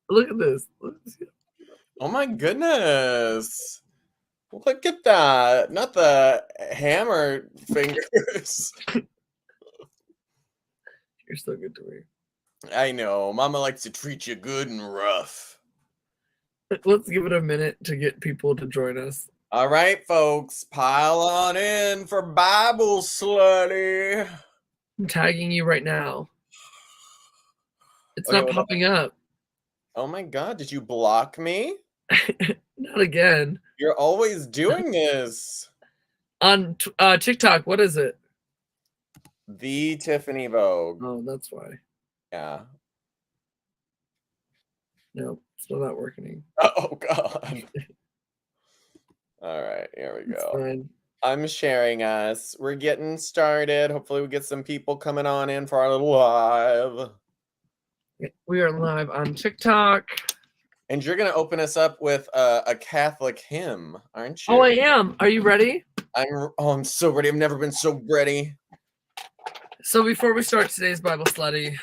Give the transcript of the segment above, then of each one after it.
Look at this. Oh my goodness. Look at that. Not the hammer fingers. You're so good to me. I know. Mama likes to treat you good and rough. Let's give it a minute to get people to join us. All right, folks. Pile on in for Bible Sludy. I'm tagging you right now. It's Okay, not well, popping up. Oh my God. Did you block me? Not again. You're always doing this. On TikTok, what is it? The Tiffany Vogue. Oh, that's why. Yeah. No, still not working. Oh God. All right, here we go. Fine. I'm sharing us. We're getting started. Hopefully we get some people coming on in for our little live. We are live on TikTok. And you're going to open us up with a Catholic hymn, aren't you? Oh, I am. Are you ready? I'm so ready. I've never been so ready. So before we start today's Bible study,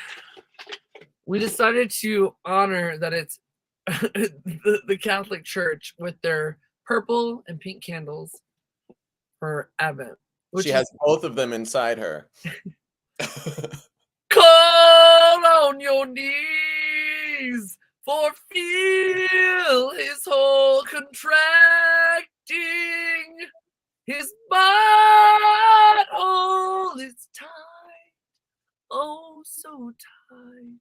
we decided to honor that it's the Catholic Church with their purple and pink candles for Advent. She has both of them inside her. Call on your knees, for feel his whole contracting, his butthole is tight, oh so tight,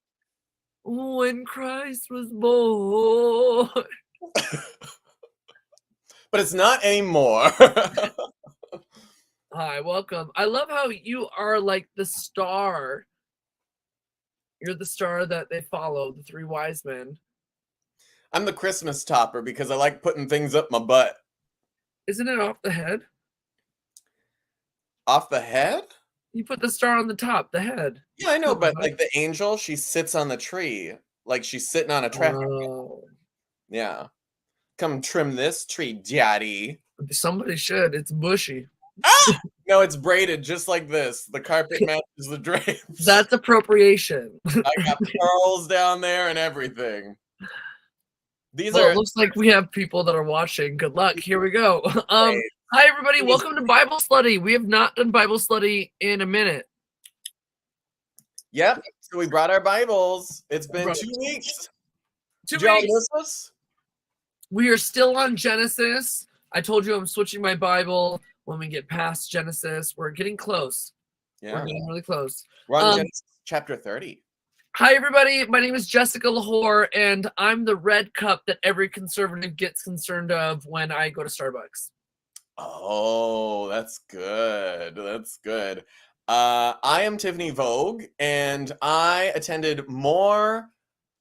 when Christ was born. But it's not anymore. Hi, welcome. I love how you are like the star. You're the star that they follow, the three wise men. I'm the Christmas topper because I like putting things up my butt. Isn't it off the head? Off the head? You put the star on the top, the head. Yeah, I know, but like the angel, she sits on the tree. Like she's sitting on a traffic. Oh. Yeah. Come trim this tree, daddy. Somebody should. It's bushy. Ah! No, it's braided just like this. The carpet matches the drapes. That's appropriation. I got pearls down there and everything. It looks like we have people that are watching. Good luck. Here we go. Hi, everybody. Welcome to Bible Study. We have not done Bible Study in a minute. Yep. So we brought our Bibles. It's been 2 weeks. Did y'all miss us? We are still on Genesis. I told you I'm switching my Bible when we get past Genesis. We're getting close. Yeah. We're getting really close. We're on Genesis chapter 30. Hi, everybody. My name is Jessica Whor, and I'm the red cup that every conservative gets concerned of when I go to Starbucks. Oh, that's good. That's good. I am Tiffany Vogue, and I attended more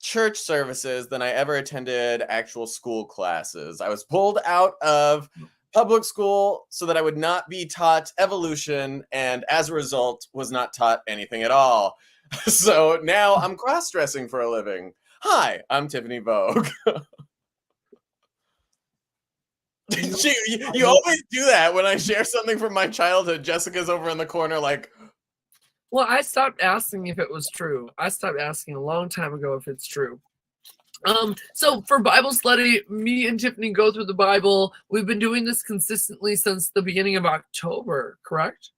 church services than I ever attended actual school classes. I was pulled out of public school so that I would not be taught evolution, and as a result was not taught anything at all. So now I'm cross-dressing for a living. Hi, I'm Tiffany Vogue. You always do that when I share something from my childhood. Jessica's over in the corner like, well, I stopped asking if it was true. I stopped asking a long time ago if it's true. So for Bible study, me and Tiffany go through the Bible. We've been doing this consistently since the beginning of October, correct?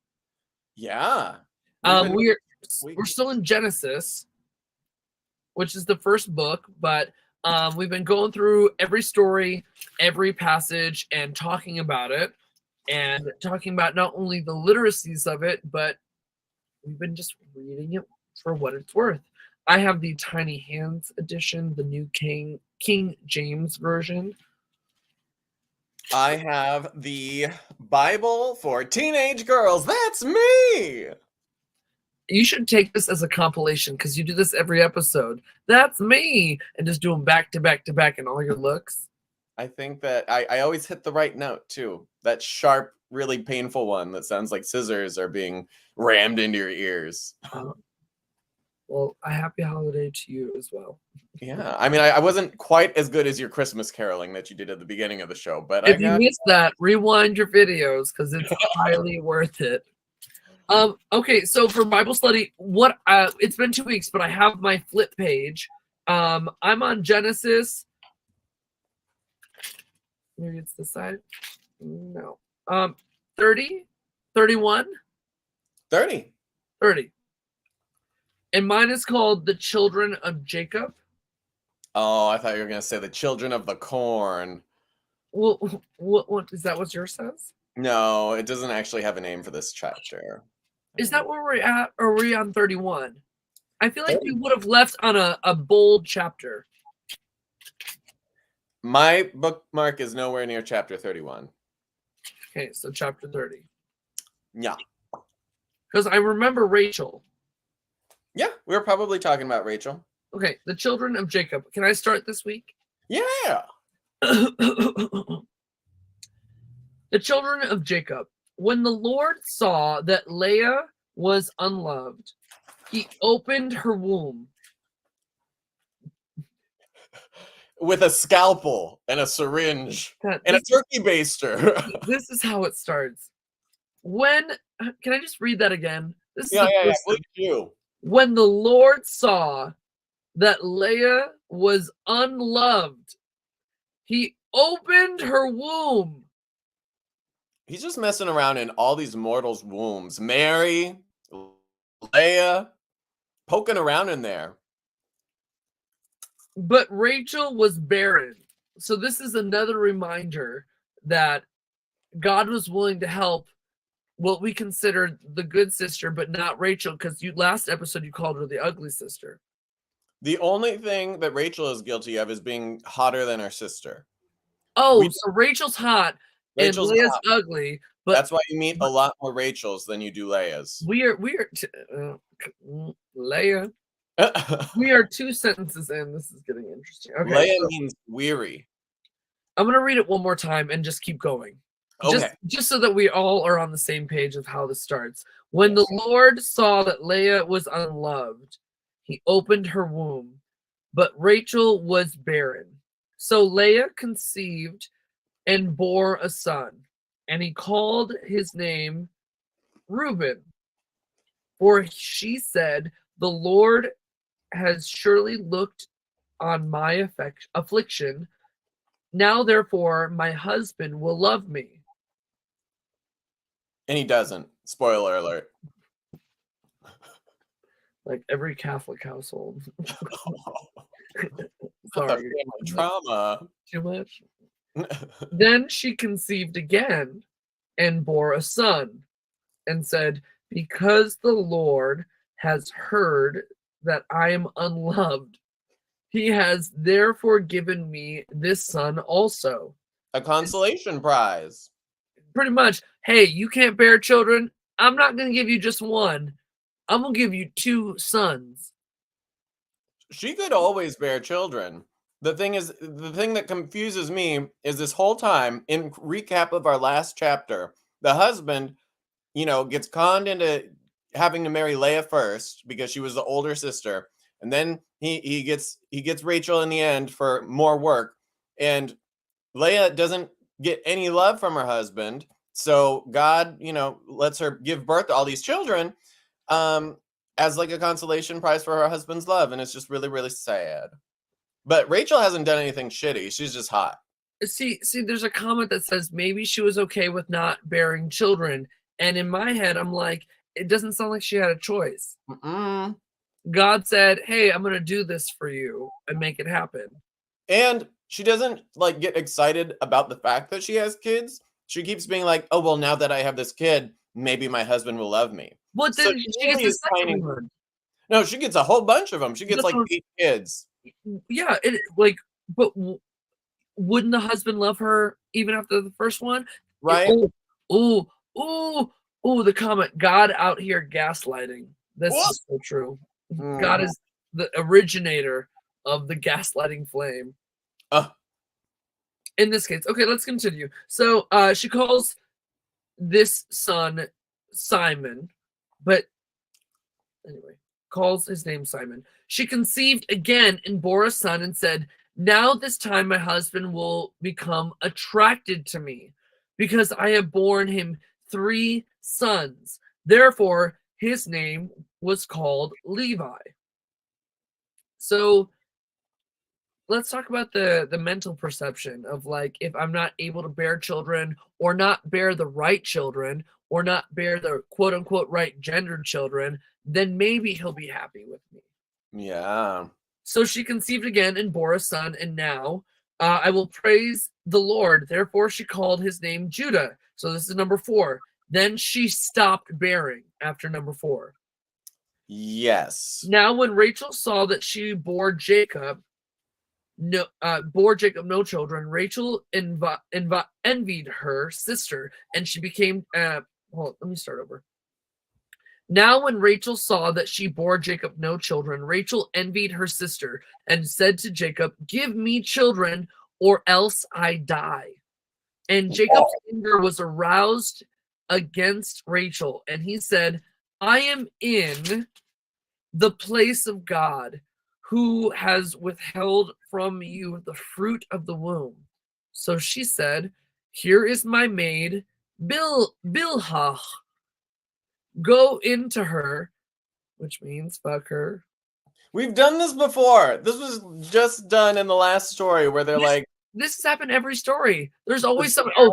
Yeah. We're still in Genesis, which is the first book, but we've been going through every story, every passage, and talking about it, and talking about not only the literacies of it, but we've been just reading it for what it's worth. I have the Tiny Hands edition, the new King James version. I have the Bible for teenage girls. That's me. You should take this as a compilation because you do this every episode. That's me. And just do them back to back to back in all your looks. I think that I always hit the right note too. That sharp, really painful one that sounds like scissors are being rammed into your ears. Well, a happy holiday to you as well. Yeah, I mean, I wasn't quite as good as your Christmas caroling that you did at the beginning of the show, but if you missed that, rewind your videos because it's highly worth it. Okay, so for Bible study, it's been 2 weeks, but I have my flip page, I'm on Genesis. Maybe it's this side. No. 30, 31, 30. 30. And mine is called The Children of Jacob. Oh, I thought you were going to say the children of the corn. Well, what is that what yours says? No, it doesn't actually have a name for this chapter. Is that where we're at? Or are we on 31? I feel like 30. we would have left on a bold chapter. My bookmark is nowhere near chapter 31. Okay, so chapter 30. Yeah. Because I remember Rachel. Yeah, we were probably talking about Rachel. Okay, the children of Jacob. Can I start this week? Yeah. The children of Jacob. When the Lord saw that Leah was unloved, he opened her womb. With a scalpel and a syringe and a turkey baster. This is how it starts. Can I just read that again? This Yeah, is please do. When the Lord saw that Leah was unloved, he opened her womb. He's just messing around in all these mortals' wombs. Mary, Leah, poking around in there. But Rachel was barren. So this is another reminder that God was willing to help what we consider the good sister, but not Rachel, because last episode you called her the ugly sister. The only thing that Rachel is guilty of is being hotter than her sister. Oh, so Rachel's hot and Leah's ugly. But that's why you meet a lot more Rachels than you do Leahs. We are Leah. We are 2 sentences in. This is getting interesting. Okay, Leah means weary. I'm gonna read it one more time and just keep going. Okay. Just so that we all are on the same page of how this starts. When the Lord saw that Leah was unloved, he opened her womb, but Rachel was barren. So Leah conceived and bore a son, and he called his name Reuben. For she said, the Lord has surely looked on my affliction. Now, therefore, my husband will love me. And he doesn't. Spoiler alert. Like every Catholic household. Sorry. Trauma. Too much? Then she conceived again and bore a son and said, because the Lord has heard that I am unloved, he has therefore given me this son also. A consolation prize. Pretty much, hey, you can't bear children. I'm not going to give you just one. I'm going to give you 2 sons. She could always bear children. The thing that confuses me is this whole time, in recap of our last chapter, the husband, gets conned into having to marry Leah first because she was the older sister. And then he gets Rachel in the end for more work. And Leah doesn't get any love from her husband. So God, lets her give birth to all these children as like a consolation prize for her husband's love. And it's just really, really sad. But Rachel hasn't done anything shitty. She's just hot. See, there's a comment that says maybe she was okay with not bearing children. And in my head, I'm like, it doesn't sound like she had a choice. Mm-mm. God said, hey, I'm going to do this for you and make it happen. And she doesn't get excited about the fact that she has kids. She keeps being like, oh, well, now that I have this kid, maybe my husband will love me. Well, then she gets a second one. No, she gets a whole bunch of them. She gets 8 kids. Yeah, but wouldn't the husband love her even after the first one? Right? Oh, the comment, God out here gaslighting. This is so true. God is the originator of the gaslighting flame. In this case. Okay, let's continue. So she calls this son Simon, but anyway, calls his name Simon. She conceived again and bore a son and said, now this time my husband will become attracted to me because I have borne him 3 sons. Therefore, his name was called Levi. So let's talk about the mental perception of like if I'm not able to bear children or not bear the right children or not bear the quote unquote right gendered children, then maybe he'll be happy with me. Yeah. So she conceived again and bore a son, and now I will praise the Lord. Therefore, she called his name Judah. So this is number 4. Then she stopped bearing after number 4. Yes. Now, when Rachel saw that she bore Jacob no children, Rachel envied her sister, and she became. Well, let me start over. Now, when Rachel saw that she bore Jacob no children, Rachel envied her sister and said to Jacob, "Give me children, or else I die." And Jacob's anger was aroused against Rachel, and he said, "I am in the place of God, who has withheld from you the fruit of the womb." So she said, "Here is my maid, Bilhah. Go into her," which means fuck her. We've done this before. This was just done in the last story where they're like, This has happened every story. There's always some. Oh,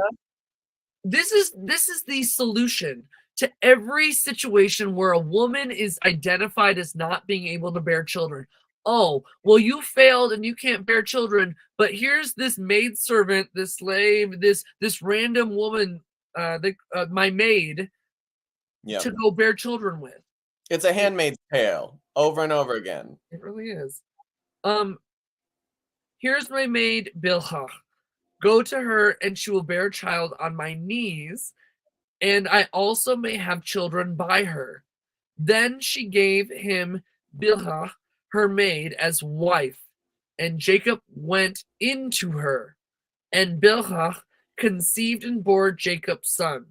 this is the solution to every situation where a woman is identified as not being able to bear children. Oh, well, you failed and you can't bear children, but here's this maidservant, this slave, this random woman, my maid, yep. to go bear children with. It's a Handmaid's Tale over and over again. It really is. Here's my maid Bilhah. Go to her, and she will bear a child on my knees, and I also may have children by her. Then she gave him Bilhah, her maid, as wife, and Jacob went into her, and Bilhah conceived and bore Jacob's son.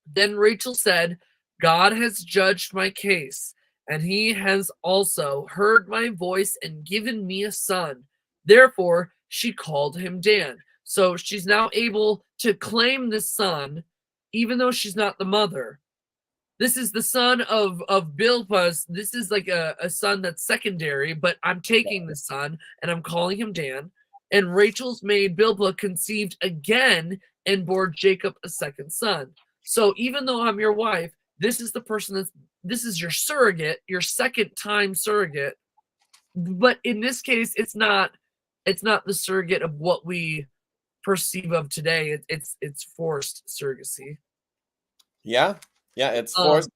Then Rachel said, "God has judged my case, and he has also heard my voice and given me a son." Therefore, she called him Dan. So she's now able to claim this son, even though she's not the mother. This is the son of Bilhah. This is like a son that's secondary, but I'm taking the son and I'm calling him Dan. And Rachel's maid Bilhah conceived again and bore Jacob a second son. So even though I'm your wife, this is the person this is your surrogate, your second time surrogate. But in this case, it's not the surrogate of what we perceive of today. It's forced surrogacy. Yeah, it's forced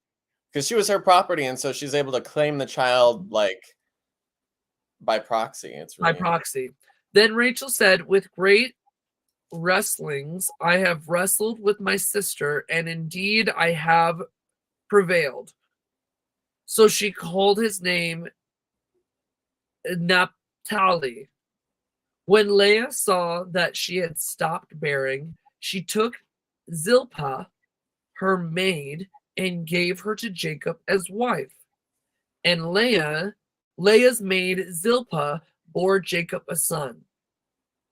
because she was her property, and so she's able to claim the child like by proxy. It's really by proxy. Then Rachel said, "With great wrestlings I have wrestled with my sister, and indeed I have prevailed." So she called his name Naphtali. When Leah saw that she had stopped bearing, she took Zilpah, her maid, and gave her to Jacob as wife. And Leah's maid Zilpah bore Jacob a son.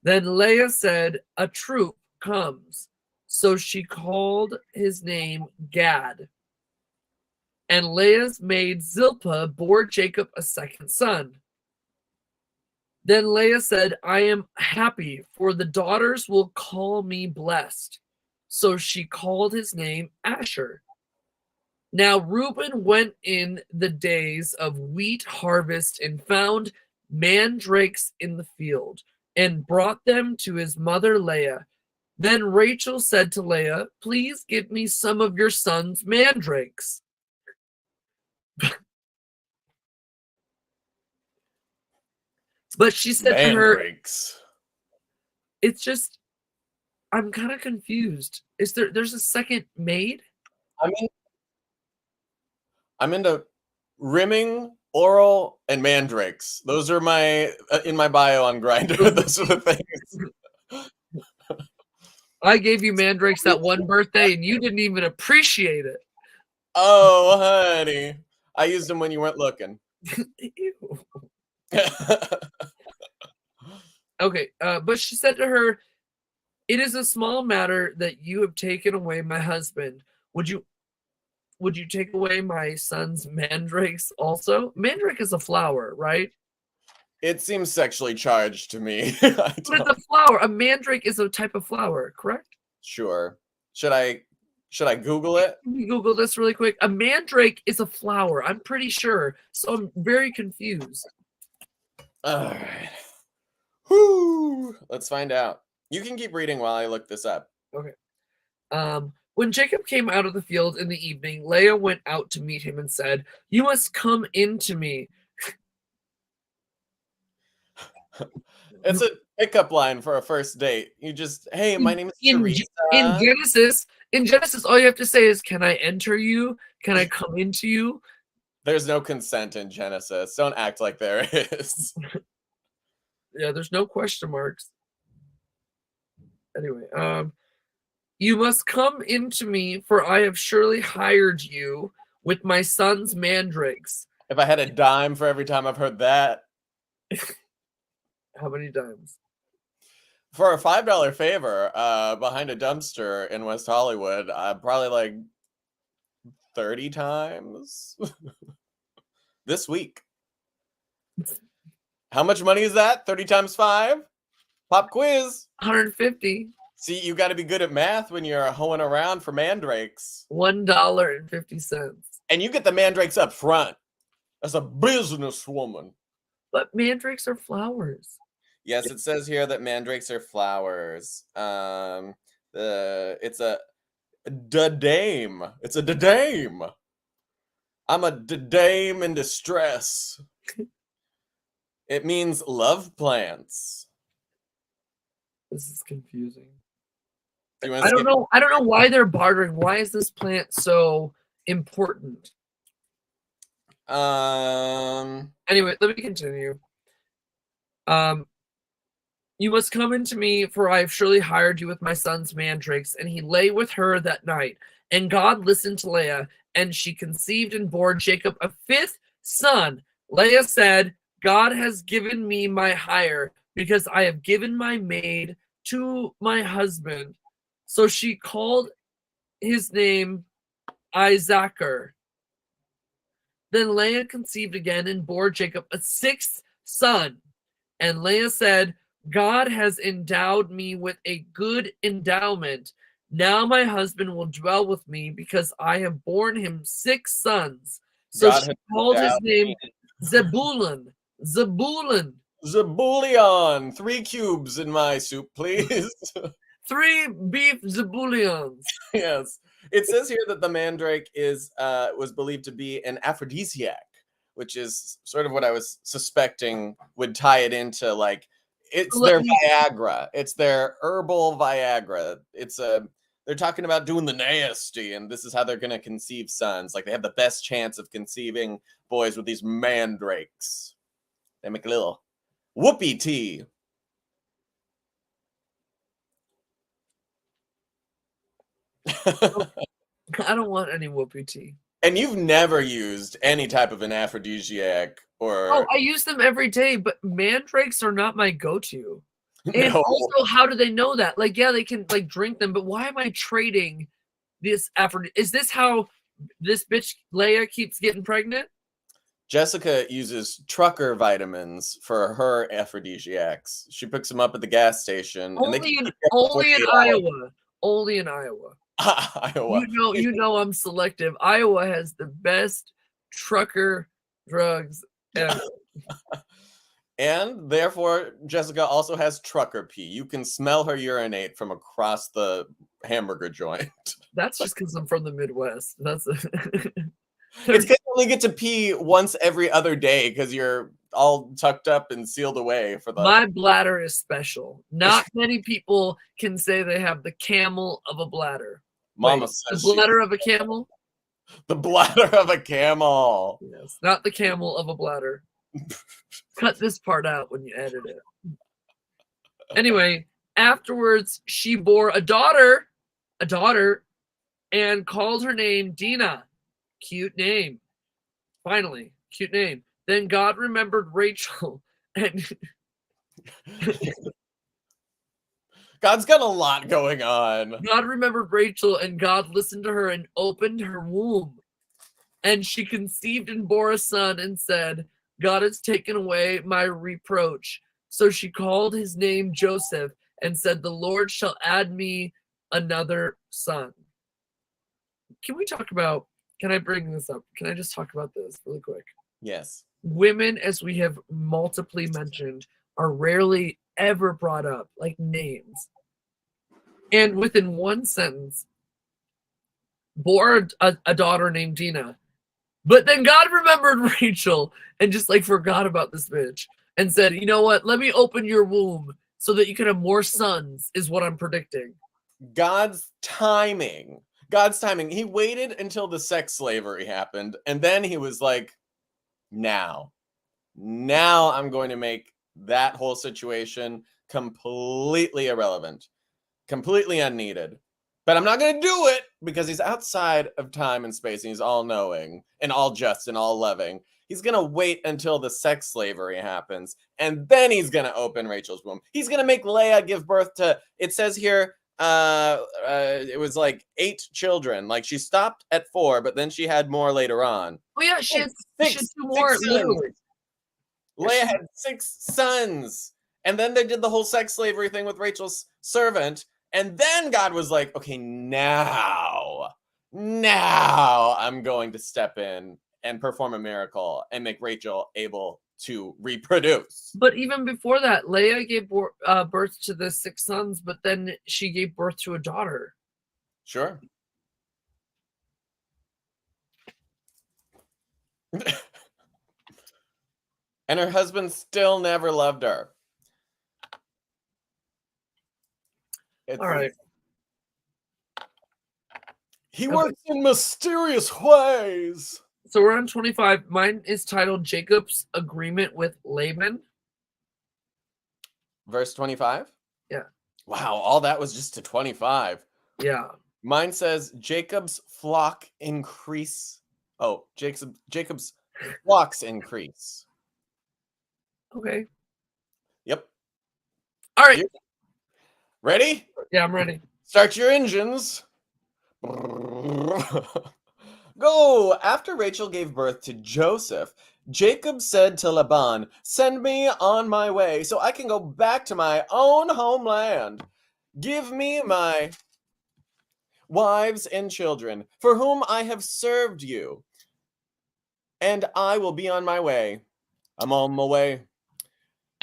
Then Leah said, "A troop comes." So she called his name Gad. And Leah's maid Zilpah bore Jacob a second son. Then Leah said, "I am happy, for the daughters will call me blessed." So she called his name Asher. Now Reuben went in the days of wheat harvest and found mandrakes in the field and brought them to his mother Leah. Then Rachel said to Leah, "Please give me some of your son's mandrakes." But she said to her, "It's just, I'm kind of confused. There's a second maid?" I'm into rimming, oral, and mandrakes. Those are my in my bio on Grindr. Those are the things. I gave you mandrakes that one birthday, and you didn't even appreciate it. Oh, honey. I used them when you weren't looking. Ew. Okay, but she said to her, "It is a small matter that you have taken away my husband. Would you take away my son's mandrakes also?" Mandrake is a flower, right? It seems sexually charged to me. But it's a flower. A mandrake is a type of flower, correct? Sure. Should I Google it? Let me Google this really quick. A mandrake is a flower. I'm pretty sure. So I'm very confused. All right. Whoo. Let's find out. You can keep reading while I look this up. Okay. When Jacob came out of the field in the evening, Leah went out to meet him and said, "You must come in to me." It's a pickup line for a first date. You just, hey, my name is Teresa. In Genesis, all you have to say is, "Can I enter you? Can I come into you?" There's no consent in Genesis. Don't act like there is. Yeah, there's no question marks. Anyway, you must come into me, for I have surely hired you with my son's mandrakes. If I had a dime for every time I've heard that. How many dimes? For a $5 favor behind a dumpster in West Hollywood, probably like 30 times this week. How much money is that? 30 times 5? Pop quiz. 150. See, you got to be good at math when you're hoeing around for mandrakes. $1.50. And you get the mandrakes up front as a businesswoman. But mandrakes are flowers. Yes, it says here that mandrakes are flowers. It's a dame. It's a dame. I'm a dame in distress. It means love plants. This is confusing. I don't know why they're bartering. Why is this plant so important? Anyway, let me continue. You must come into me, for I have surely hired you with my son's mandrakes. And he lay with her that night. And God listened to Leah, and she conceived and bore Jacob a 5th son. Leah said, "God has given me my hire, because I have given my maid to my husband." So she called his name Isaacar. Then Leah conceived again and bore Jacob a 6th son. And Leah said, "God has endowed me with a good endowment. Now my husband will dwell with me, because I have borne him 6 sons." So God she called his name Zebulun. Zebulun. Zebulion. 3 cubes in my soup, please. 3 beef zebulions. Yes. It says here that the mandrake was believed to be an aphrodisiac, which is sort of what I was suspecting would tie it into, like, it's their Viagra. It's their herbal Viagra. They're talking about doing the nasty, and this is how they're going to conceive sons. Like, they have the best chance of conceiving boys with these mandrakes. They make a little whoopee tea. I don't want any whoopee tea. And you've never used any type of an aphrodisiac or... Oh, I use them every day, but mandrakes are not my go-to. And No. also, how do they know that? Like, yeah, they can like drink them, but why am I trading this aphrodisiac? Is this how this bitch Leia keeps getting pregnant? Jessica uses trucker vitamins for her aphrodisiacs. She picks them up at the gas station. Only in Iowa. Only in Iowa. Iowa. You know I'm selective. Iowa has the best trucker drugs ever. And therefore, Jessica also has trucker pee. You can smell her urinate from across the hamburger joint. That's just because I'm from the Midwest. That's It's because you only get to pee once every other day because you're all tucked up and sealed away for the... My bladder is special. Not many people can say they have the camel of a bladder. Mama Wait, says the bladder of a camel? The bladder of a camel. Yes, not the camel of a bladder. Cut this part out when you edit it. Anyway, afterwards, she bore a daughter, and called her name Dinah. Cute name. Finally, cute name. Then God remembered Rachel, and God's got a lot going on. God remembered Rachel, and God listened to her and opened her womb. And she conceived and bore a son and said, God has taken away my reproach. So she called his name Joseph and said, the Lord shall add me another son. Can I bring this up? Can I just talk about this really quick? Yes. Women, as we have multiply mentioned, are rarely ever brought up, like names. And within one sentence, bore a daughter named Dina. But then God remembered Rachel and just like forgot about this bitch and said, you know what? Let me open your womb so that you can have more sons, is what I'm predicting. God's timing. God's timing. He waited until the sex slavery happened, and then he was like, now I'm going to make that whole situation completely irrelevant, completely unneeded. But I'm not going to do it because he's outside of time and space, and he's all-knowing and all just and all loving. He's going to wait until the sex slavery happens, and then he's going to open Rachel's womb. He's going to make Leah give birth to, it says here, it was like 8 children. Like she stopped at 4, but then she had more later on. Oh yeah, she had 2 more. Literally. Leah had 6 sons. And then they did the whole sex slavery thing with Rachel's servant. And then God was like, okay, now I'm going to step in and perform a miracle and make Rachel able to reproduce. But even before that, Leah gave birth to the 6 sons, but then she gave birth to a daughter. Sure. And her husband still never loved her. All right. He works in mysterious ways. So we're on 25. Mine is titled Jacob's Agreement with Laban. Verse 25? Yeah. Wow, all that was just to 25. Yeah. Mine says Jacob's flock increase. Oh, Jacob's flocks increase. Okay. Yep. All right. Ready? Yeah, I'm ready. Start your engines. Go! After Rachel gave birth to Joseph, Jacob said to Laban, send me on my way so I can go back to my own homeland. Give me my wives and children, for whom I have served you, and I will be on my way. I'm on my way.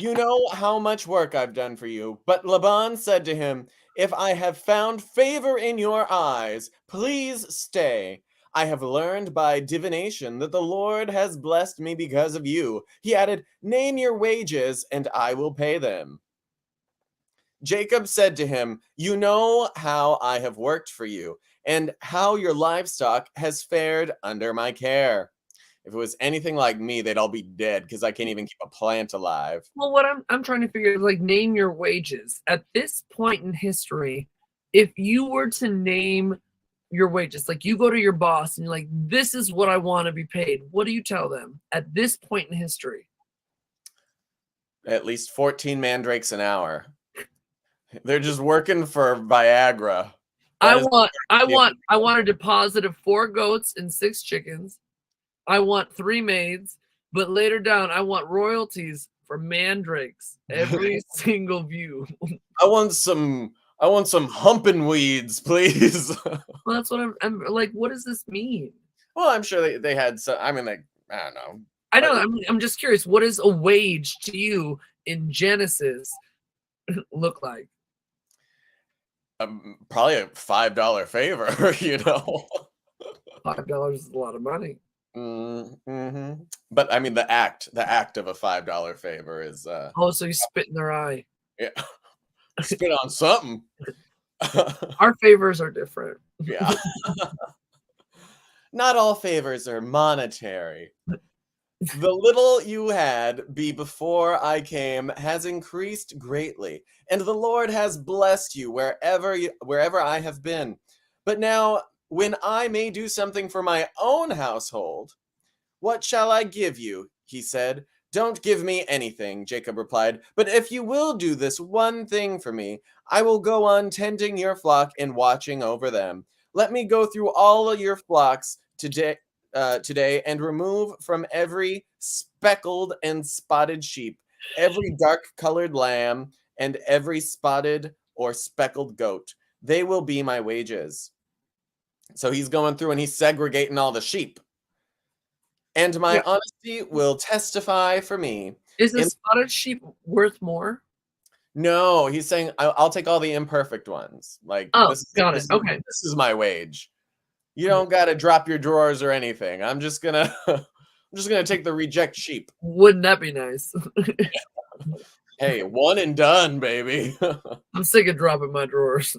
You know how much work I've done for you. But Laban said to him, if I have found favor in your eyes, please stay. I have learned by divination that the Lord has blessed me because of you. He added, name your wages and I will pay them. Jacob said to him, you know how I have worked for you and how your livestock has fared under my care. If it was anything like me, they'd all be dead because I can't even keep a plant alive. Well, what I'm trying to figure is like name your wages. At this point in history, if you were to name your wages, like you go to your boss and you're like, this is what I want to be paid. What do you tell them at this point in history? At least 14 mandrakes an hour. They're just working for Viagra. I want a deposit of 4 goats and 6 chickens. I want 3 maids, but later down, I want royalties for mandrakes. Every single view. I want some humping weeds, please. Well, that's what I'm like. What does this mean? Well, I'm sure they had some. I mean, like, I don't know. I know. I'm just curious. What does a wage to you in Genesis look like? Probably a $5 favor. You know, $5 is a lot of money. Mm-hmm. But I mean, the act of a $5 favor is. Oh, so you spit in their eye. Yeah, spit on something. Our favors are different. Yeah. Not all favors are monetary. The little you had be before I came has increased greatly, and the Lord has blessed you wherever I have been. But now, when I may do something for my own household, what shall I give you? He said. Don't give me anything, Jacob replied, but if you will do this one thing for me, I will go on tending your flock and watching over them. Let me go through all of your flocks today. today and remove from every speckled and spotted sheep, every dark-colored lamb, and every spotted or speckled goat. They will be my wages. So he's going through and he's segregating all the sheep. And my Yeah. honesty will testify for me. Is a In spotted sheep worth more? No, he's saying I'll take all the imperfect ones. Like Oh, got it. this Okay. is my wage. You don't got to drop your drawers or anything. I'm just gonna I'm just gonna take the reject sheep. Wouldn't that be nice? Hey, one and done, baby. I'm sick of dropping my drawers.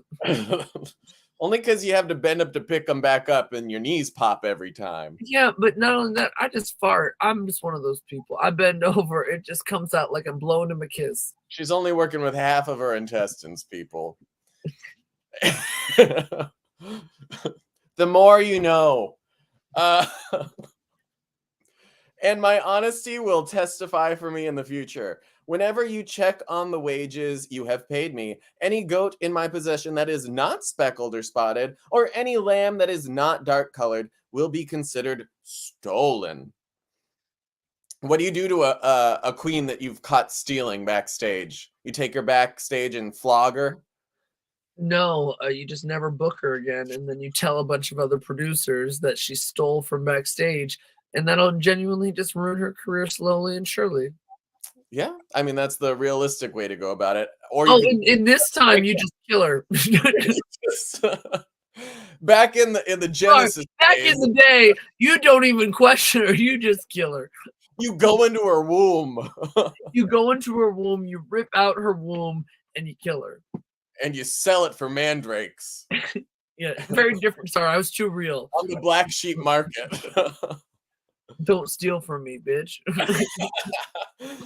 Only because you have to bend up to pick them back up and your knees pop every time. Yeah, but not only that, I just fart. I'm just one of those people. I bend over, it just comes out like I'm blowing him a kiss. She's only working with half of her intestines, people. The more you know. And my honesty will testify for me in the future. Whenever you check on the wages you have paid me, any goat in my possession that is not speckled or spotted, or any lamb that is not dark colored, will be considered stolen. What do you do to a queen that you've caught stealing backstage? You take her backstage and flog her? No, you just never book her again, and then you tell a bunch of other producers that she stole from backstage, and that'll genuinely just ruin her career slowly and surely. Yeah, I mean that's the realistic way to go about it. Or Oh, you in this time, you just kill her. could back in the Genesis Back days, in the day, you don't even question her, you just kill her. you go into her womb You go into her womb, you rip out her womb, and you kill her. and you sell it for mandrakes Yeah, very different. Sorry, I was too real. on the black sheep market. Don't steal from me, bitch.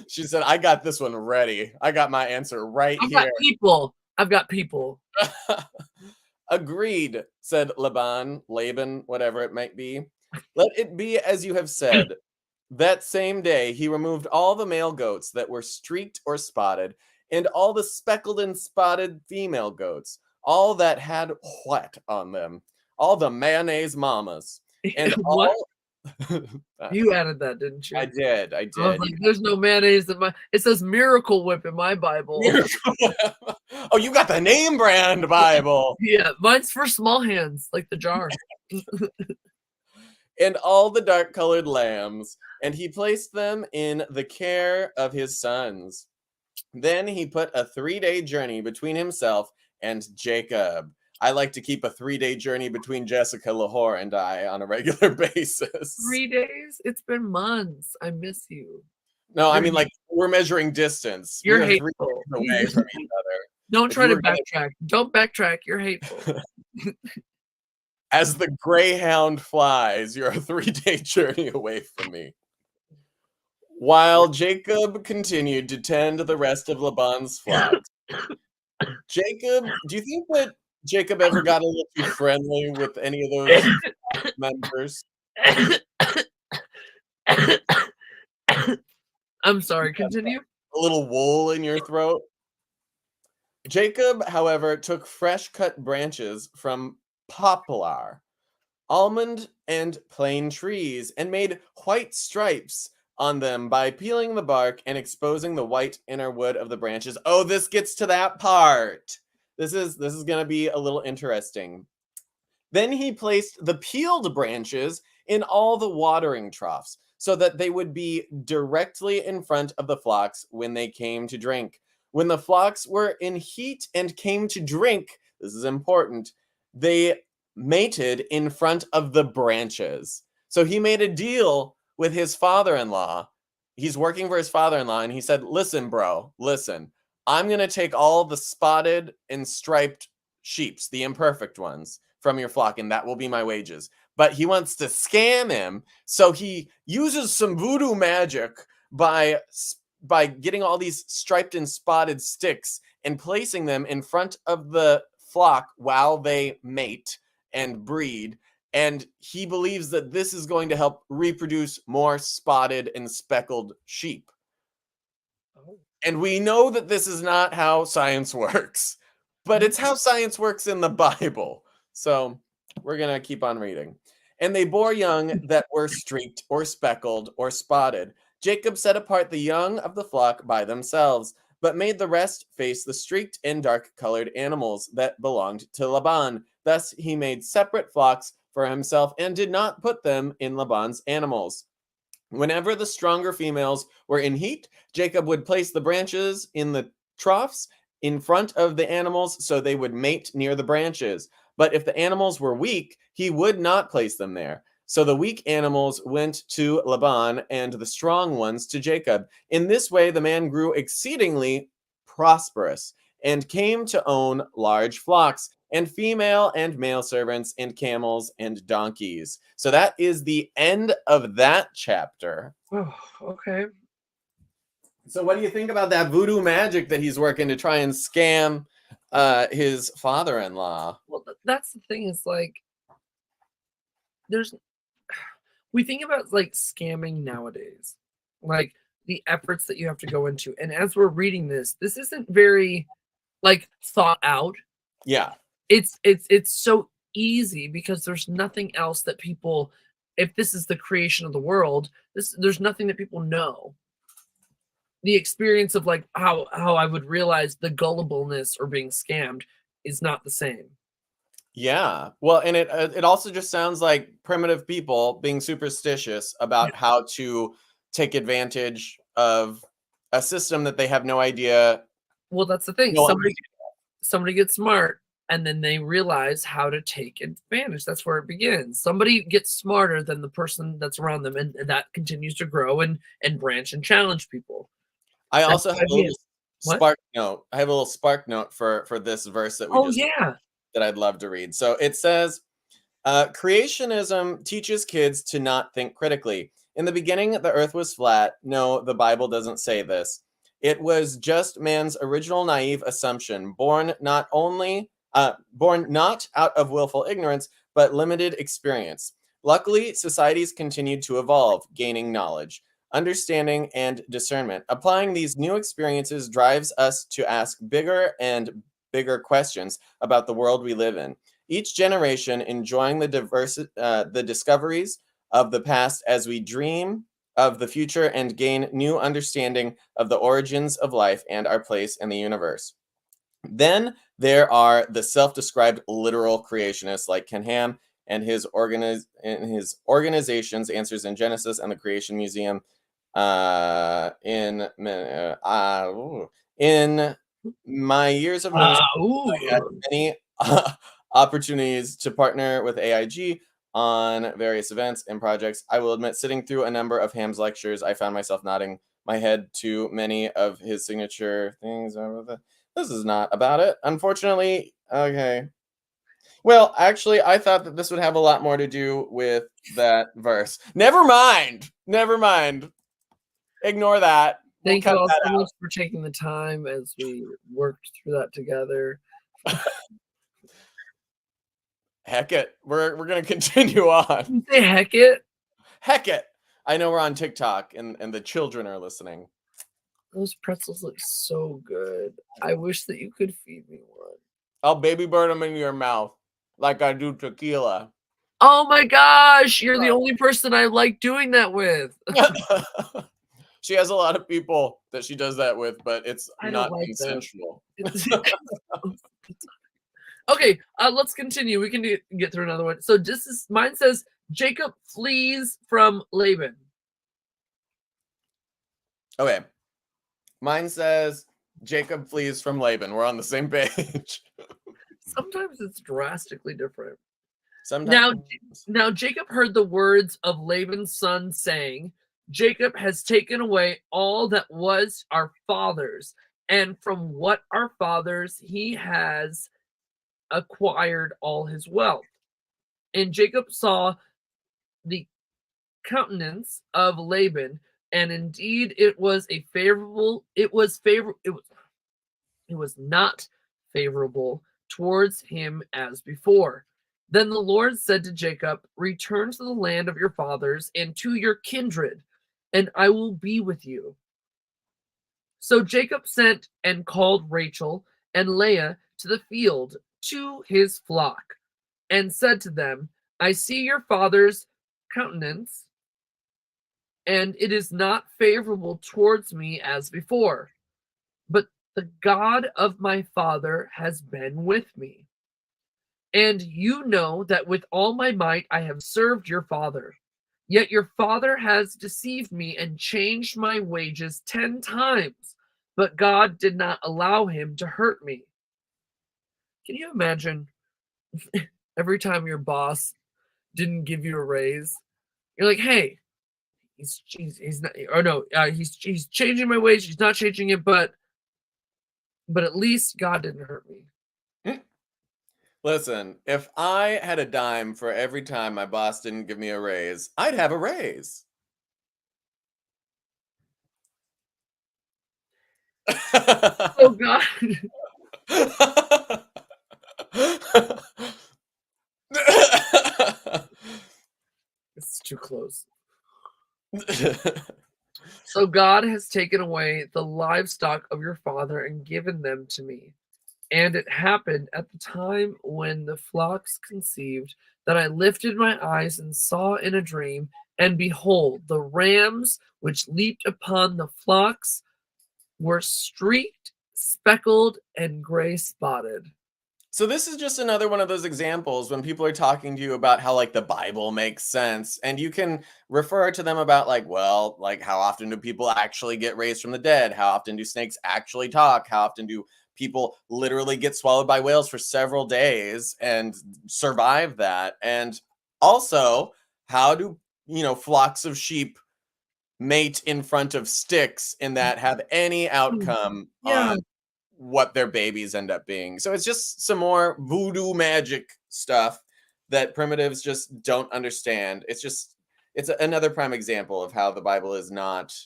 She said, I got this one ready. I got my answer right I've here. got people. I've got people. Agreed, said Laban, whatever it might be. Let it be as you have said. That same day, he removed all the male goats that were streaked or spotted, and all the speckled and spotted female goats, all that had what on them, all the mayonnaise mamas, and What? all. You added that, didn't you? I did. I was like, there's no mayonnaise in my. It says Miracle Whip in my Bible. Oh, you got the name brand Bible. Yeah, mine's for small hands, like the jar. And all the dark-colored lambs, and he placed them in the care of his sons. Then he put a 3-day journey between himself and Jacob. I like to keep a 3-day journey between Jessica Lahore and I on a regular basis. 3 days? It's been months. I miss you. No, I mean like we're measuring distance. You're We're 3 hateful. days away from each other. Don't If try you to were gonna- backtrack. Don't backtrack. You're hateful. As the greyhound flies, you're a 3-day journey away from me. While Jacob continued to tend the rest of Laban's flocks. Jacob, do you think that Jacob ever got a little too friendly with any of those members? I'm sorry. Continue. A little wool in your throat? Jacob, however, took fresh cut branches from poplar, almond, and plane trees and made white stripes on them by peeling the bark and exposing the white inner wood of the branches. Oh, this gets to that part. This is going to be a little interesting. Then he placed the peeled branches in all the watering troughs so that they would be directly in front of the flocks when they came to drink. When the flocks were in heat and came to drink, this is important, they mated in front of the branches. So he made a deal with his father-in-law. He's working for his father-in-law, and he said, listen, bro, listen. I'm going to take all the spotted and striped sheeps, the imperfect ones, from your flock, and that will be my wages. But he wants to scam him, so he uses some voodoo magic by getting all these striped and spotted sticks and placing them in front of the flock while they mate and breed. And he believes that this is going to help reproduce more spotted and speckled sheep. And we know that this is not how science works, but it's how science works in the Bible. So we're going to keep on reading. and they bore young that were streaked or speckled or spotted. Jacob set apart the young of the flock by themselves, but made the rest face the streaked and dark-colored animals that belonged to Laban. Thus he made separate flocks for himself and did not put them in Laban's animals. Whenever the stronger females were in heat, Jacob would place the branches in the troughs in front of the animals so they would mate near the branches. But if the animals were weak, he would not place them there. So the weak animals went to Laban and the strong ones to Jacob. In this way, the man grew exceedingly prosperous and came to own large flocks and female and male servants and camels and donkeys. So that is the end of that chapter. Oh, okay. So what do you think about that voodoo magic that he's working to try and scam his father-in-law? Well, that's the thing, is like, we think about like scamming nowadays, like the efforts that you have to go into. And as we're reading this isn't very like thought out. Yeah. It's so easy because there's nothing else that people, if this is the creation of the world, there's nothing that people know. The experience of like how I would realize the gullibleness or being scammed is not the same. Yeah. Well, and it also just sounds like primitive people being superstitious about how to take advantage of a system that they have no idea. Well, that's the thing. No, Somebody gets smart and then they realize how to take advantage. That's where it begins. Somebody gets smarter than the person that's around them, and that continues to grow and branch and challenge people. I also have a little What? spark note. I have a little spark note for this verse that we Oh just yeah. that I'd love to read. So it says, creationism teaches kids to not think critically. In the beginning, the earth was flat. No, the Bible doesn't say this. It was just man's original naive assumption, born not out of willful ignorance, but limited experience. Luckily, societies continued to evolve, gaining knowledge, understanding, and discernment. Applying these new experiences drives us to ask bigger and bigger questions about the world we live in. Each generation enjoying the discoveries of the past as we dream of the future and gain new understanding of the origins of life and our place in the universe. Then there are the self-described literal creationists like Ken Ham and his organization's Answers in Genesis and the Creation Museum. In my years of news, I had many opportunities to partner with AIG on various events and projects. I will admit, sitting through a number of Ham's lectures, I found myself nodding my head to many of his signature things. This is not about it, unfortunately. Okay. Well, actually, I thought that this would have a lot more to do with that verse. Never mind. Ignore that. Thank you all so much for taking the time as we worked through that together. Heck it. We're going to continue on. Say heck it. Heck it. I know we're on TikTok and the children are listening. Those pretzels look so good. I wish that you could feed me one. I'll baby bird them in your mouth like I do tequila. Oh my gosh. You're the only person I like doing that with. She has a lot of people that she does that with, but it's not like consensual. Okay, let's continue. We can get through another one. So mine says Jacob flees from Laban. Okay. Mine says Jacob flees from Laban. We're on the same page. Sometimes it's drastically different. Sometimes. Now Jacob heard the words of Laban's son saying, Jacob has taken away all that was our father's, and from what our father's he has acquired all his wealth. And Jacob saw the countenance of Laban, and indeed it was not favorable towards him as before. Then the Lord said to Jacob, return to the land of your fathers and to your kindred, and I will be with you. So Jacob sent and called Rachel and Leah to the field to his flock, and said to them, I see your father's countenance, and it is not favorable towards me as before. But the God of my father has been with me. And you know that with all my might I have served your father. Yet your father has deceived me and changed my wages 10 times. But God did not allow him to hurt me. Can you imagine every time your boss didn't give you a raise? You're like, hey, he's not, or no, he's changing my wage. He's not changing it, but at least God didn't hurt me. Listen, if I had a dime for every time my boss didn't give me a raise, I'd have a raise. Oh God. It's too close. So God has taken away the livestock of your father and given them to me. And it happened at the time when the flocks conceived that I lifted my eyes and saw in a dream, and behold, the rams which leaped upon the flocks were streaked, speckled, and gray spotted. So this is just another one of those examples when people are talking to you about how like the Bible makes sense, and you can refer to them about like, well, like how often do people actually get raised from the dead? How often do snakes actually talk? How often do people literally get swallowed by whales for several days and survive that? And also, how do, flocks of sheep mate in front of sticks in that have any outcome Yeah. on what their babies end up being? So it's just some more voodoo magic stuff that primitives just don't understand. It's another prime example of how the Bible is not,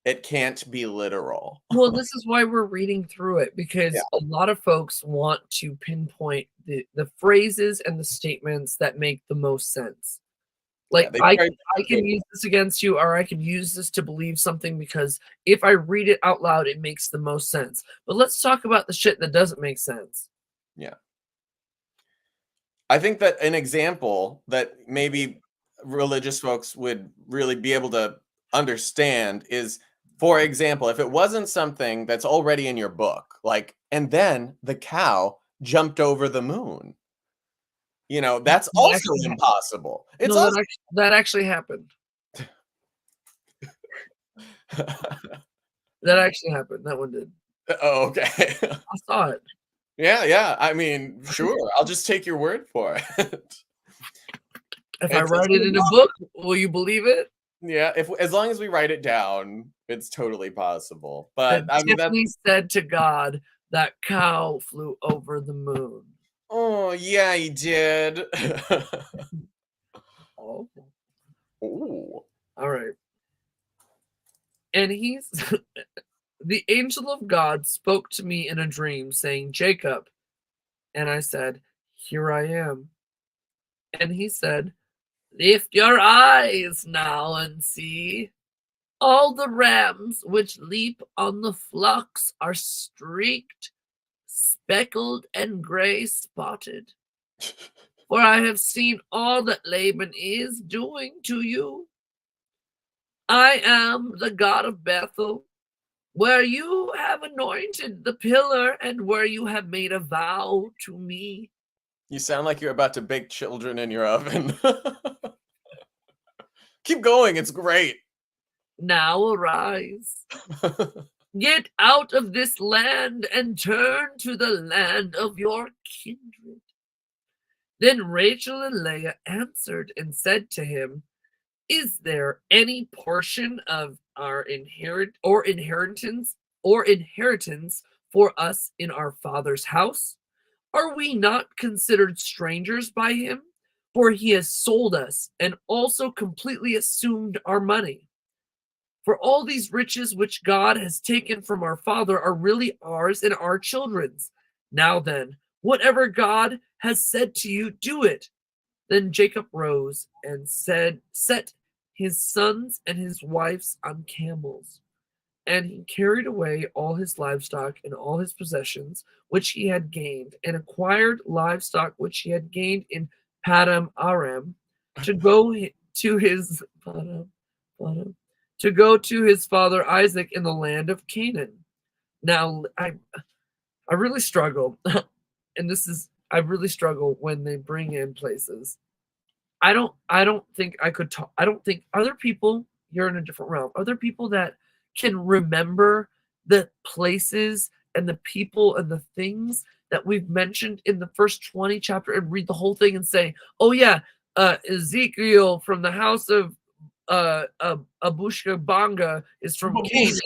it can't be literal. Well, this is why we're reading through it, because Yeah. a lot of folks want to pinpoint the phrases and the statements that make the most sense. Like, Yeah, I can use this against you, or I can use this to believe something because if I read it out loud, it makes the most sense. But let's talk about the shit that doesn't make sense. Yeah. I think that an example that maybe religious folks would really be able to understand is, for example, if it wasn't something that's already in your book, like, and then the cow jumped over the moon. That's That also actually impossible. It's No, also that actually happened. That actually happened. That one did. Oh, okay. I saw it. Yeah. I mean, sure. I'll just take your word for it. If I It's write in it the in a book. book, will you believe it? Yeah, if as long as we write it down, it's totally possible. But That I mean that Tiffany said to God, that cow flew over the moon. Oh, yeah, he did. Oh, Ooh. all right. And he's the angel of God spoke to me in a dream, saying, Jacob. And I said, here I am. And he said, lift your eyes now and see. All the rams which leap on the flocks are streaked, speckled, and gray spotted. For I have seen all that Laban is doing to you. I am the God of Bethel, where you have anointed the pillar and where you have made a vow to me. You sound like you're about to bake children in your oven. Keep going, it's great. Now arise. Get out of this land and turn to the land of your kindred. Then Rachel and Leah answered and said to him, is there any portion of our inheritance for us in our father's house? Are we not considered strangers by him? For he has sold us and also completely assumed our money. For all these riches which God has taken from our father are really ours and our children's. Now then, whatever God has said to you, do it. Then Jacob rose and set his sons and his wives on camels. And he carried away all his livestock and all his possessions, which he had gained, and acquired livestock which he had gained in Padam Aram to go to his Padam, to go to his father Isaac in the land of Canaan. Now I really struggle, and I really struggle when they bring in places. I don't think I could talk. I don't think other people, you're in a different realm. Other people that can remember the places and the people and the things that we've mentioned in the first 20 chapter and read the whole thing and say, oh yeah, Ezekiel from the house of Abushka Banga is from Canaan.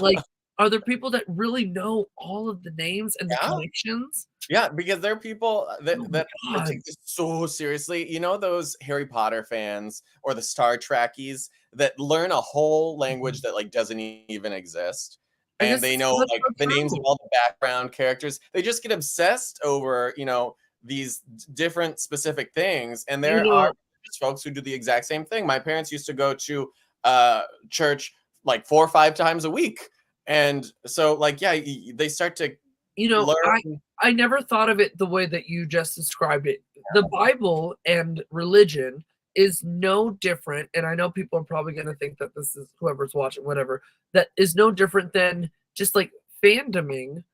Like, are there people that really know all of the names and the connections? Yeah, because there are people that, Oh that take this so seriously. You know, those Harry Potter fans or the Star Trekkies that learn a whole language that like doesn't even exist. And they know like the names of all the background characters. They just get obsessed over, these different specific things. And there are folks who do the exact same thing. My parents used to go to church like 4 or 5 times a week. And so like, yeah, they start to learn. I never thought of it the way that you just described it. The Bible and religion is no different, and I know people are probably going to think that this is whoever's watching, whatever, that is no different than just like fandoming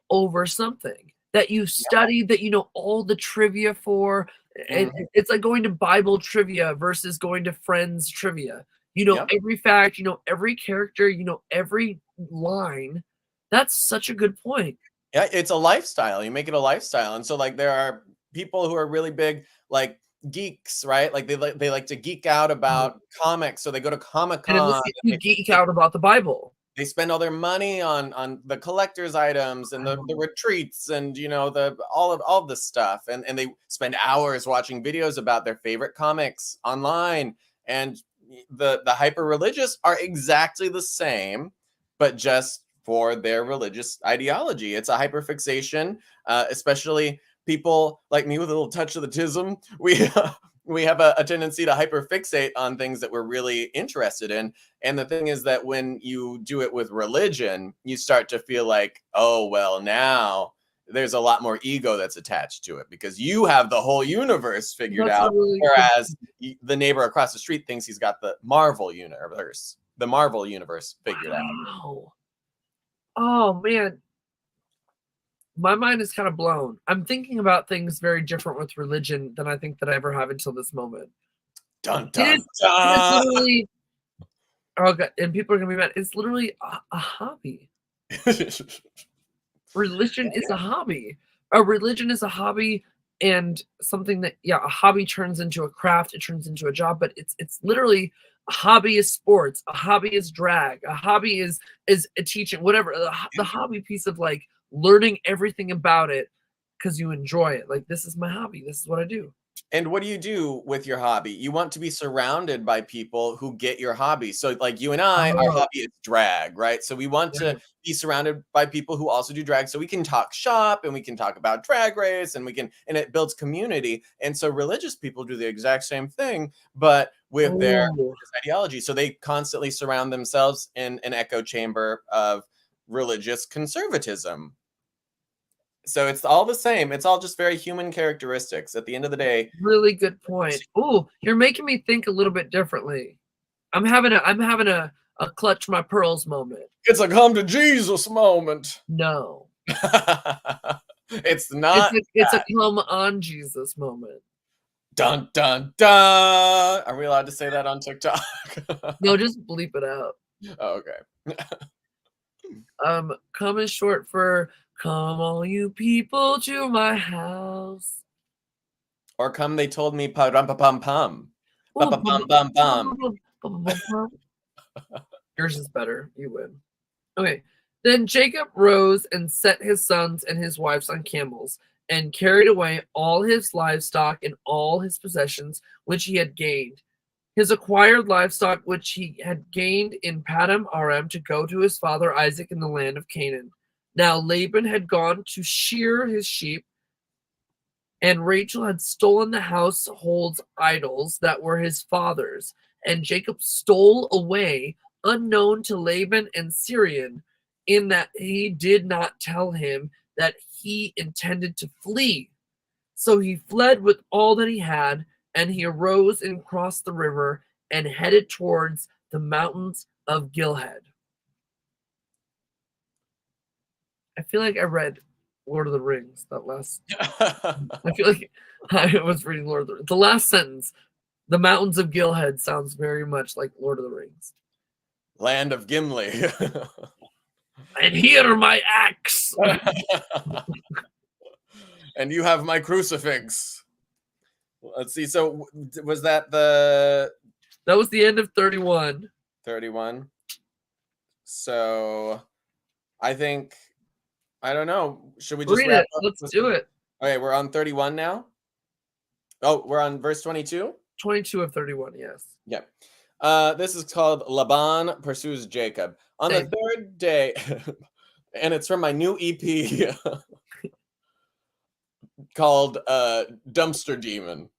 over something that you study, that you know all the trivia for. And it's like going to Bible trivia versus going to Friends trivia. You know every fact, you know every character, you know every line. That's such a good point. Yeah, it's a lifestyle. You make it a lifestyle. And so like there are people who are really big like geeks, right? Like they like to geek out about comics. So they go to Comic-Con. And geek out about the Bible. They spend all their money on the collector's items and the retreats and all of this stuff. And they spend hours watching videos about their favorite comics online. And the hyper religious are exactly the same, but just for their religious ideology. It's a hyperfixation, especially people like me with a little touch of the tism. We have a tendency to hyperfixate on things that we're really interested in. And the thing is that when you do it with religion, you start to feel like, oh, well, now there's a lot more ego that's attached to it because you have the whole universe figured out, whereas the neighbor across the street thinks he's got the Marvel universe figured out. Oh man, my mind is kind of blown. I'm thinking about things very different with religion than I think that I ever have until this moment. Dun, dun, dun. It's literally, oh God, and people are gonna be mad. It's literally a hobby. Religion is a hobby. A religion is a hobby, and something that a hobby turns into a craft. It turns into a job, but it's literally. A hobby is sports. A hobby is drag. A hobby is a teaching, whatever. The hobby piece of like learning everything about it because you enjoy it. Like, this is my hobby. This is what I do. And what do you do with your hobby? You want to be surrounded by people who get your hobby. So like you and I, our hobby is drag, right? So we want to be surrounded by people who also do drag so we can talk shop and we can talk about Drag Race and it builds community. And so religious people do the exact same thing, but with their ideology. So they constantly surround themselves in an echo chamber of religious conservatism. So it's all the same. It's all just very human characteristics at the end of the day. Really good point. Ooh, you're making me think a little bit differently. I'm having a clutch my pearls moment. It's a come to Jesus moment. No. It's not. It's a come on Jesus moment. Dun, dun, dun. Are we allowed to say that on TikTok? No, just bleep it out. Oh, okay. Come is short for come all you people to my house. Or come they told me pa-rum-pa-pum-pum. Pa-pum-pum-pum-pum. Yours is better. You win. Okay. Then Jacob rose and set his sons and his wives on camels and carried away all his livestock and all his possessions which he had gained. His acquired livestock which he had gained in Padam Aram to go to his father Isaac in the land of Canaan. Now Laban had gone to shear his sheep, and Rachel had stolen the household's idols that were his father's, and Jacob stole away unknown to Laban and Syrian, in that he did not tell him that he intended to flee. So he fled with all that he had, and he arose and crossed the river and headed towards the mountains of Gilead. I feel like I read Lord of the Rings that last. I feel like I was reading Lord of the Rings. The last sentence, the mountains of Gilead, sounds very much like Lord of the Rings. Land of Gimli. And here my axe. And you have my crucifix. Let's see. So was that the That was the end of 31. 31? So I think, I don't know. Should we just Read wrap it. up? Let's do it. Okay, we're on 31 now. Oh, we're on verse 22? 22 of 31, yes. Yeah. This is called Laban Pursues Jacob. On the third day, and it's from my new EP called Dumpster Demon.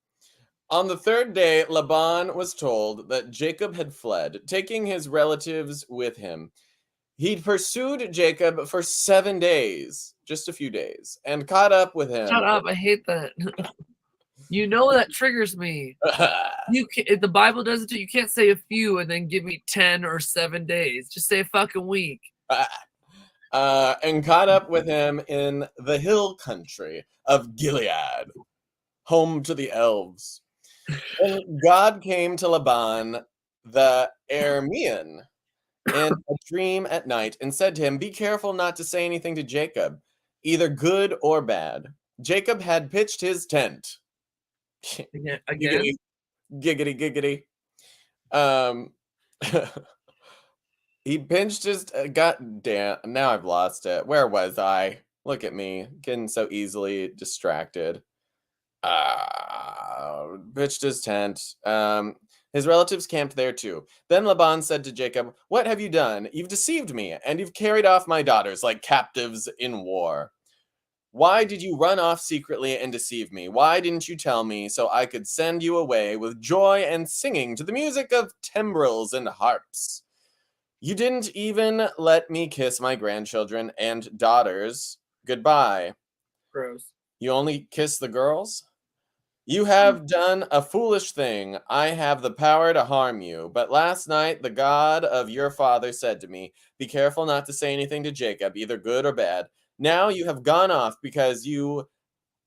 On the third day, Laban was told that Jacob had fled, taking his relatives with him. He'd pursued Jacob for 7 days, just a few days, and caught up with him. Shut up. I hate that. You know that triggers me. If the Bible does it too. You can't say a few and then give me 10 or 7 days. Just say a fucking week. And caught up with him in the hill country of Gilead, home to the elves. And God came to Laban the Aramean in a dream at night and said to him, "Be careful not to say anything to Jacob, either good or bad." Jacob had pitched his tent. Again? Giggity. He pinched his god damn. Now I've lost it. Where was I? Look at me, getting so easily distracted. Pitched his tent. His relatives camped there too. Then Laban said to Jacob, "What have you done? You've deceived me, and you've carried off my daughters like captives in war. Why did you run off secretly and deceive me? Why didn't you tell me so I could send you away with joy and singing to the music of timbrels and harps? You didn't even let me kiss my grandchildren and daughters goodbye. Gross. You only kiss the girls? You have done a foolish thing. I have the power to harm you. But last night, the God of your father said to me, 'Be careful not to say anything to Jacob, either good or bad.' Now you have gone off because you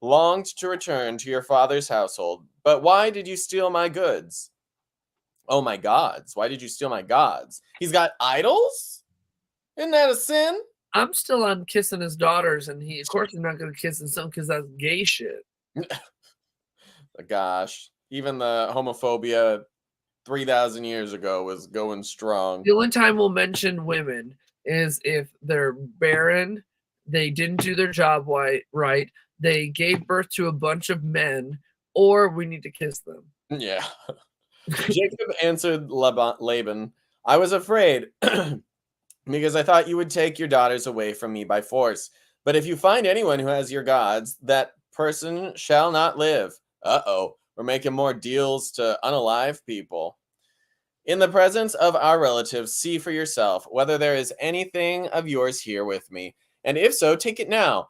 longed to return to your father's household. But why did you steal my goods? Oh, my gods. Why did you steal my gods? He's got idols? Isn't that a sin?" I'm still on kissing his daughters, and of course, he's not going to kiss some because that's gay shit. Gosh, even the homophobia 3,000 years ago was going strong. The only time we'll mention women is if they're barren, they didn't do their job right, they gave birth to a bunch of men, or we need to kiss them. Yeah. Jacob answered Laban, "I was afraid because I thought you would take your daughters away from me by force. But if you find anyone who has your gods, that person shall not live." Uh-oh, we're making more deals to unalive people. "In the presence of our relatives, see for yourself whether there is anything of yours here with me. And if so, take it now."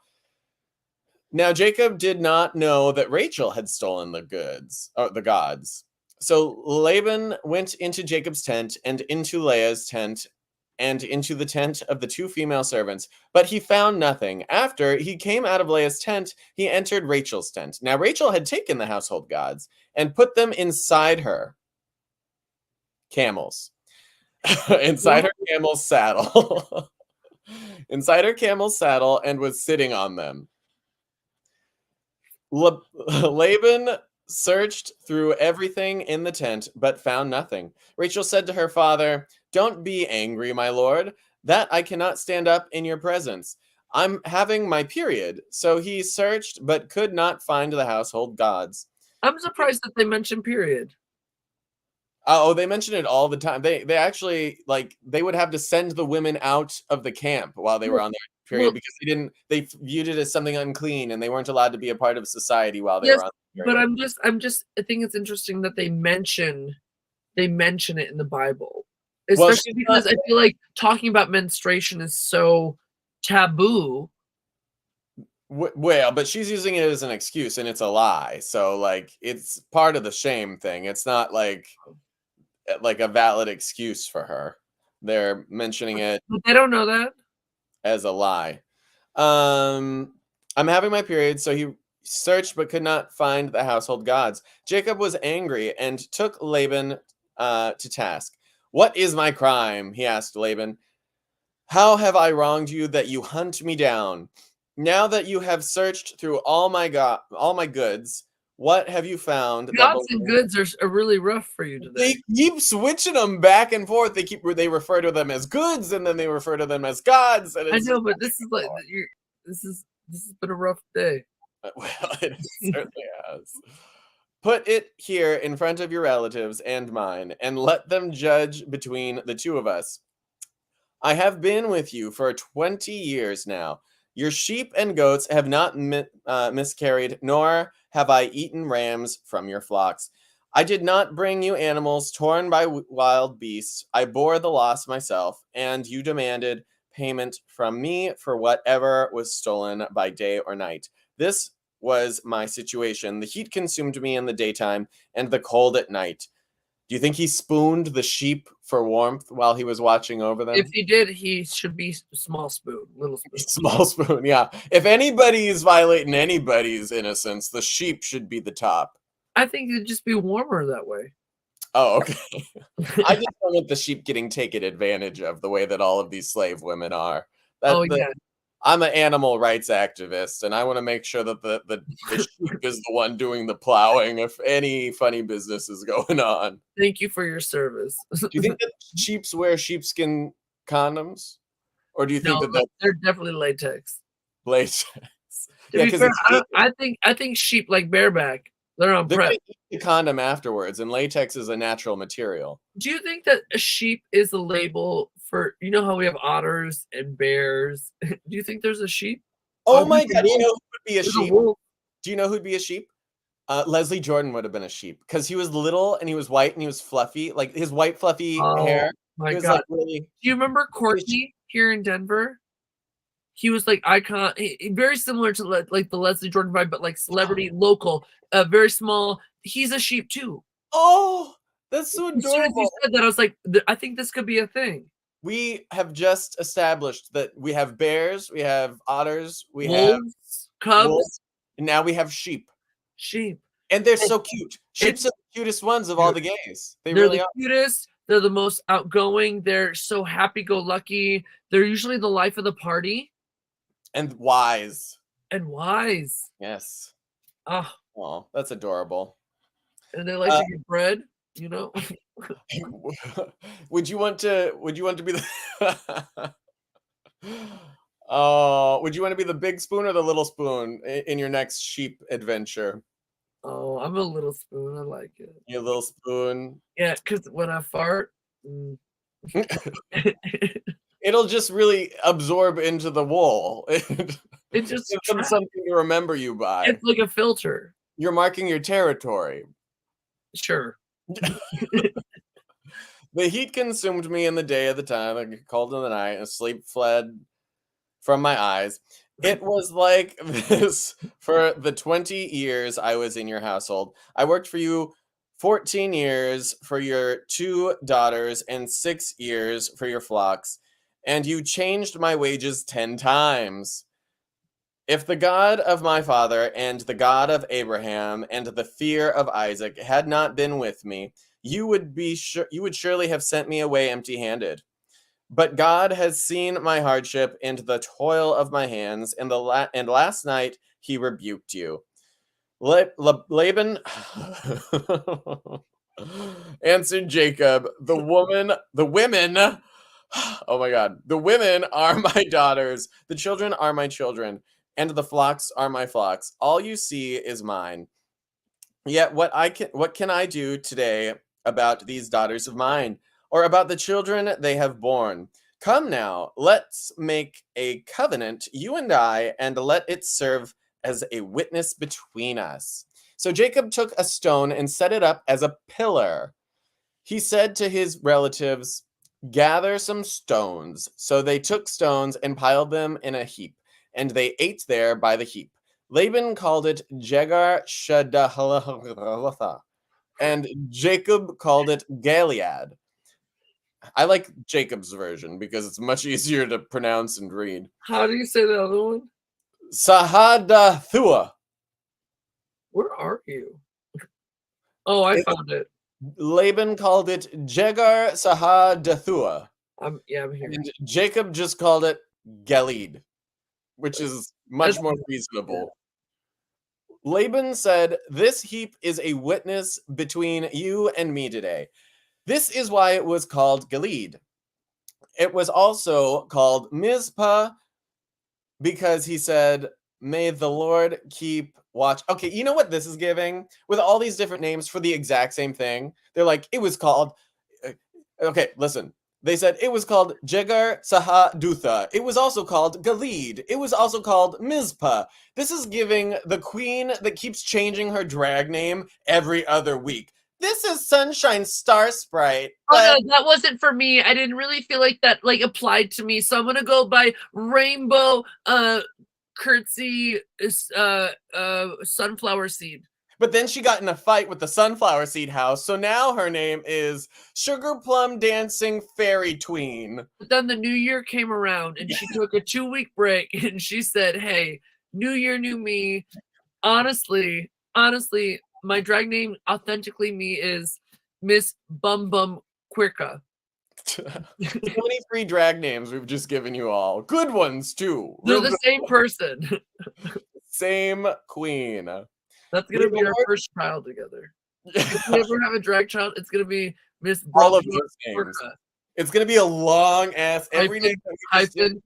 Now Jacob did not know that Rachel had stolen the goods, or the gods. So Laban went into Jacob's tent and into Leah's tent and into the tent of the two female servants, but he found nothing. After he came out of Leah's tent, he entered Rachel's tent. Now Rachel had taken the household gods and put them inside her camels, inside her camel's saddle, inside her camel's saddle, and was sitting on them. Laban searched through everything in the tent, but found nothing. Rachel said to her father, "Don't be angry, my lord, that I cannot stand up in your presence. I'm having my period." So he searched, but could not find the household gods. I'm surprised that they mentioned period. Oh, they mention it all the time. They actually, like, they would have to send the women out of the camp while they were on their period because they viewed it as something unclean and they weren't allowed to be a part of society while they were on their period. But I think it's interesting that they mention it in the Bible. Especially because I feel like talking about menstruation is so taboo. Well, but she's using it as an excuse, and it's a lie. So, like, it's part of the shame thing. It's not like a valid excuse for her. They're mentioning it But they don't know that. as a lie. I'm having my period, so he searched but could not find the household gods. Jacob was angry and took Laban to task. What is my crime? He asked Laban. How have I wronged you that you hunt me down? Now that you have searched through all my goods, what have you found that Gods and belongs? goods are really rough for you They today. keep switching them back and forth. They refer to them as goods, and then they refer to them as gods, and I it's know, just but this is like this has been a rough day. well, it certainly has. Put it here in front of your relatives and mine, and let them judge between the two of us. I have been with you for 20 years now. Your sheep and goats have not miscarried, nor have I eaten rams from your flocks. I did not bring you animals torn by wild beasts. I bore the loss myself, and you demanded payment from me for whatever was stolen by day or night. This was my situation. The heat consumed me in the daytime, and the cold at night. Do you think he spooned the sheep for warmth while he was watching over If them? he did, he should be small spoon, little spoon. Small spoon, yeah. If anybody is violating anybody's innocence, the sheep should be the top. I think it'd just be warmer that way. Oh, okay. I just don't want the sheep getting taken advantage of the way that all of these slave women are. Oh That the yeah. I'm an animal rights activist, and I want to make sure that the sheep is the one doing the plowing if any funny business is going on. Thank you for your service. Do you think that sheeps wear sheepskin condoms? Or do you think No, that but that's they're definitely latex. latex? To Yeah, be because fair, I think sheep like bareback. They're on they're prep. gonna eat the condom afterwards, and latex is a natural material. Do you think that a sheep is a label for you know how we have otters and bears? Do you think there's a sheep? Oh Oh, my god, you know who would be a there's a sheep? wolf. Do you know who'd be a sheep? Leslie Jordan would have been a sheep because he was little and he was white and he was fluffy, like his white fluffy Oh hair. my He was god. like really. Do you remember Courtney here in Denver? He was like icon, very similar to like the Leslie Jordan vibe, but like celebrity, local, very small. He's a sheep too. Oh, that's so As soon as you adorable. said that, I was like, I think this could be a thing. We have just established that we have bears, we have otters, we have Wolves, wolves, cubs, and now we have sheep. sheep. And they're And so cute. Sheep's it's are the cutest ones of all the gays. They they're really the are. cutest. They're the most outgoing. They're so happy-go-lucky. They're usually the life of the party And wise. and wise. Yes. Oh, Oh, that's adorable. and they like Uh, to get bread. You know. would you want to be the Oh, would you want to be the big spoon or the little spoon in your next sheep adventure? Oh, I'm a little spoon. I like it. Your little spoon. Yeah, because when I fart, mm. It'll just really absorb into the wool. It just Give them something to remember you by. it's like a filter. You're marking your territory. Sure. The heat consumed me in the day at the time, like cold in the night, and sleep fled from my eyes. It was like this for the 20 years I was in your household. I worked for you 14 years for your 2 daughters and 6 years for your flocks, and you changed my wages 10 times. If the God of my father and the God of Abraham and the fear of Isaac had not been with me, you would surely have sent me away empty-handed. But God has seen my hardship and the toil of my hands, and and last night he rebuked you. Laban answered Jacob, the women, oh my God, the women are my daughters, the children are my children, and the flocks are my flocks. All you see is mine. Yet what can I do today about these daughters of mine, or about the children they have borne? Come now, let's make a covenant, you and I, and let it serve as a witness between us. So Jacob took a stone and set it up as a pillar. He said to his relatives, gather some stones. So they took stones and piled them in a heap. and they ate there by the heap. Laban called it Jegar Shadahalatha, and Jacob called it Gilead. I like Jacob's version because it's much easier to pronounce and read. How do you say the other one? Sahadathua. Where are you? Oh, I found it. Laban called it Jegar Sahadathua. I'm here. And Jacob just called it Gilead, which is much more reasonable. Laban said, "This heap is a witness between you and me today. This is why it was called Gilead. It was also called Mizpah because he said, may the Lord keep watch." Okay, you know what this is giving? With all these different names for the exact same thing. They're like, it was called... Okay, listen. They said it was called Jegar Sahadutha. It was also called Gilead. It was also called Mizpah. This is giving the queen that keeps changing her drag name every other week. This is Sunshine Star Sprite. Oh no, that wasn't for me. I didn't really feel like that applied to me. So I'm gonna go by Rainbow Curtsy Sunflower Seed. But then she got in a fight with the Sunflower Seed house, so now her name is Sugar Plum Dancing Fairy Tween. But then the new year came around and she took a 2-week break and she said, hey, new year, new me. Honestly, my drag name, authentically me, is Miss Bum Bum Quirka. 23 drag names we've just given you all. Good ones, too. They're the same person. Same queen. That's going to be our first child together. If we ever have a drag child, it's going to be Miss Bum all of Bum those names. Quirka. It's going to be a long ass... every name hyphen.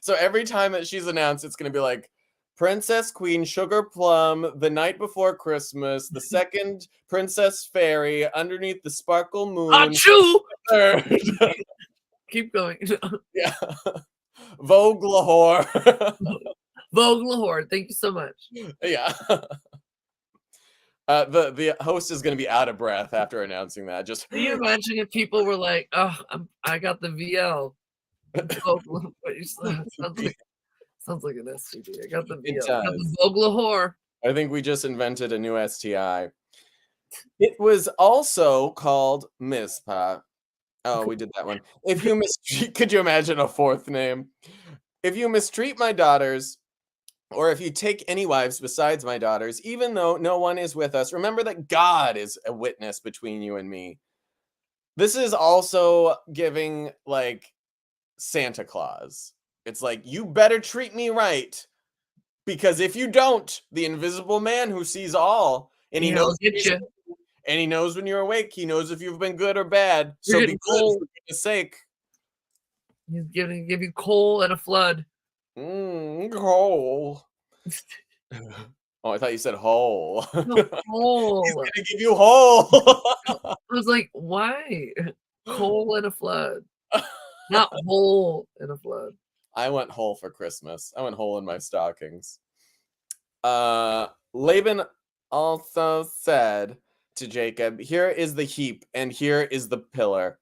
So every time that she's announced, it's going to be like, Princess Queen Sugar Plum, the night before Christmas, the second Princess Fairy, underneath the sparkle moon. Achoo! Third. Keep going. Yeah. Vogue Whor. Vogue Whor. Thank you so much. Yeah. The host is going to be out of breath after announcing that. Just can you imagine if people were like, "Oh, I got the VL." Sounds like an STD. I got the VL. I got the Vogue Whor. I think we just invented a new STI. It was also called Mizpah. Oh, we did that one. If you mistreat, could you imagine a fourth name? If you mistreat my daughters, or if you take any wives besides my daughters, even though no one is with us, remember that God is a witness between you and me. This is also giving like Santa Claus. It's like, you better treat me right, because if you don't, the invisible man who sees all, and he knows get you. And he knows when you're awake. He knows if you've been good or bad. So be good for goodness sake. He's gonna give you coal and a flood. Coal. Oh, I thought you said hole. No, hole. He's gonna give you hole. I was like, why? Coal and a flood. Not hole and a flood. I went whole for Christmas. I went whole in my stockings. Laban also said to Jacob, here is the heap and here is the pillar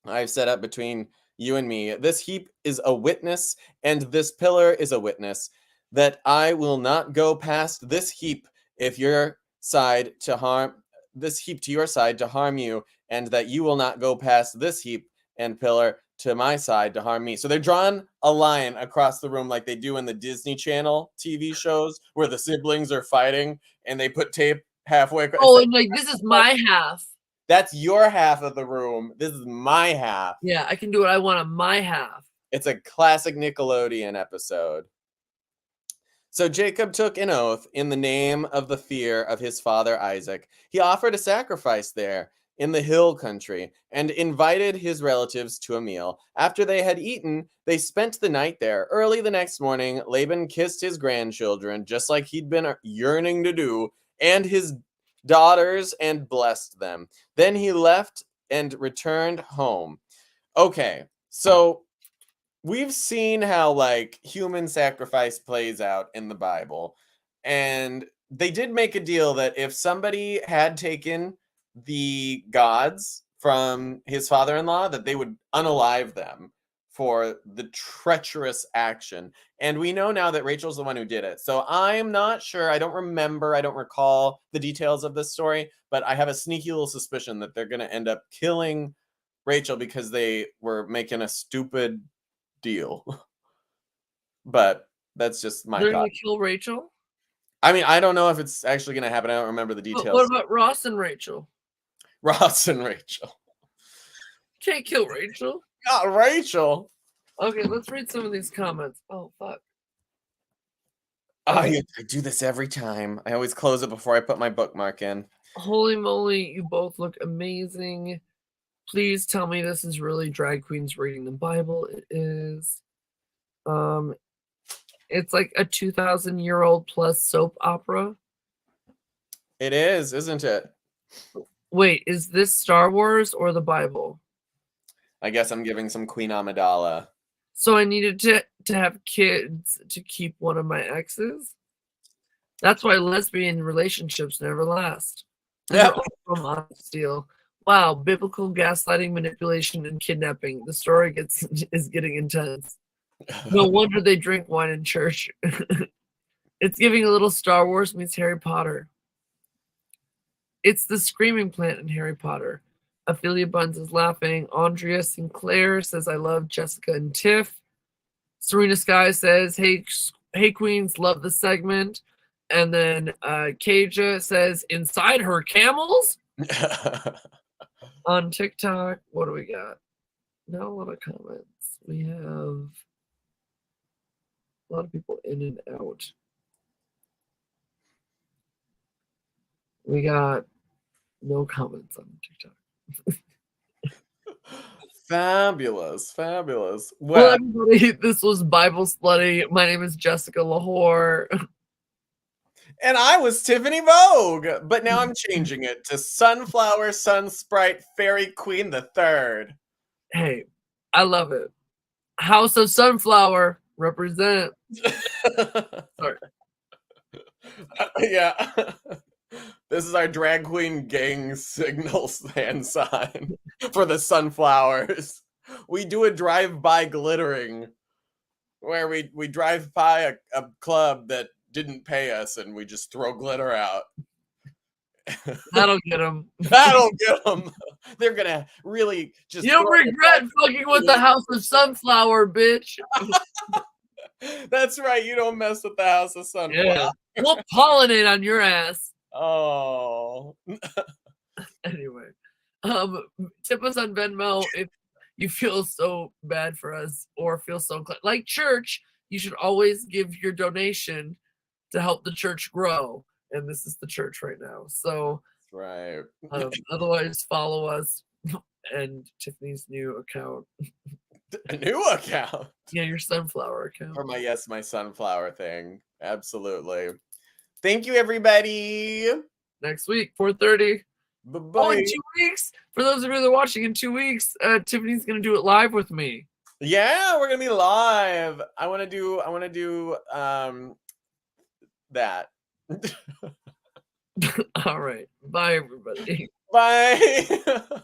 I've set up between you and me. This heap is a witness and this pillar is a witness that I will not go past this heap if your side to harm this heap to your side to harm you, and that you will not go past this heap and pillar to my side to harm me. So they're drawing a line across the room like they do in the Disney Channel TV shows where the siblings are fighting and they put tape halfway across. Oh, and like, this is my half. That's your half of the room. This is my half. Yeah, I can do what I want on my half. It's a classic Nickelodeon episode. So Jacob took an oath in the name of the fear of his father Isaac. He offered a sacrifice there in the hill country and invited his relatives to a meal. After they had eaten, they spent the night there. Early the next morning, Laban kissed his grandchildren, just like he'd been yearning to do, and his daughters, and blessed them. Then he left and returned home. Okay, so we've seen how like human sacrifice plays out in the Bible, and they did make a deal that if somebody had taken the gods from his father-in-law, that they would unalive them for the treacherous action. And we know now that Rachel's the one who did it. So I'm not sure. I don't recall the details of this story, but I have a sneaky little suspicion that they're going to end up killing Rachel because they were making a stupid deal. But that's just my They're thought. gonna kill Rachel? I mean, I don't know if it's actually going to happen. I don't remember the details. But what about Ross and Rachel? Ross and Rachel. Can't kill Rachel. Not Rachel. Okay, let's read some of these comments. Oh, fuck. I do this every time. I always close it before I put my bookmark in. Holy moly, you both look amazing. Please tell me this is really drag queens reading the Bible. It is. It's like a 2,000-year-old plus soap opera. It is, isn't it? Wait, is this Star Wars or the Bible? I guess I'm giving some Queen Amidala. So I needed to have kids to keep one of my exes? That's why lesbian relationships never last. Yeah. From Honest Steel. Wow, biblical gaslighting, manipulation, and kidnapping. The story is getting intense. No wonder they drink wine in church. It's giving a little Star Wars meets Harry Potter. It's the screaming plant in Harry Potter. Ophelia Buns is laughing. Andrea Sinclair says, I love Jessica and Tiff. Serena Sky says, hey queens, love the segment. And then Kaja says, inside her camels? On TikTok, what do we got? Not a lot of comments. We have a lot of people in and out. We got no comments on TikTok. Fabulous. Well, everybody, this was Bible Slutty. My name is Jessica Whor. And I was Tiffany Vogue, but now I'm changing it to Sunflower Sunsprite Fairy Queen the Third. Hey, I love it. House of Sunflower, represent. Sorry. Yeah. This is our drag queen gang signal hand sign for the sunflowers. We do a drive-by glittering where we drive by a club that didn't pay us and we just throw glitter out. That'll get them. That'll get them. They're gonna really just. You'll regret fucking with the House of Sunflower, bitch. That's right. You don't mess with the House of Sunflower. Yeah. We'll pollinate on your ass. Oh. Anyway, tip us on Venmo if you feel so bad for us or feel so like church. You should always give your donation to help the church grow, and this is the church right now. So, right. Otherwise, follow us and Tiffany's new account. A new account? Yeah, your sunflower account. For my sunflower thing. Absolutely. Thank you, everybody. Next week, 4:30. Bye-bye. Oh, in 2 weeks. For those of you that are watching, in 2 weeks, Tiffany's gonna do it live with me. Yeah, we're gonna be live. I wanna do that. All right. Bye, everybody. Bye.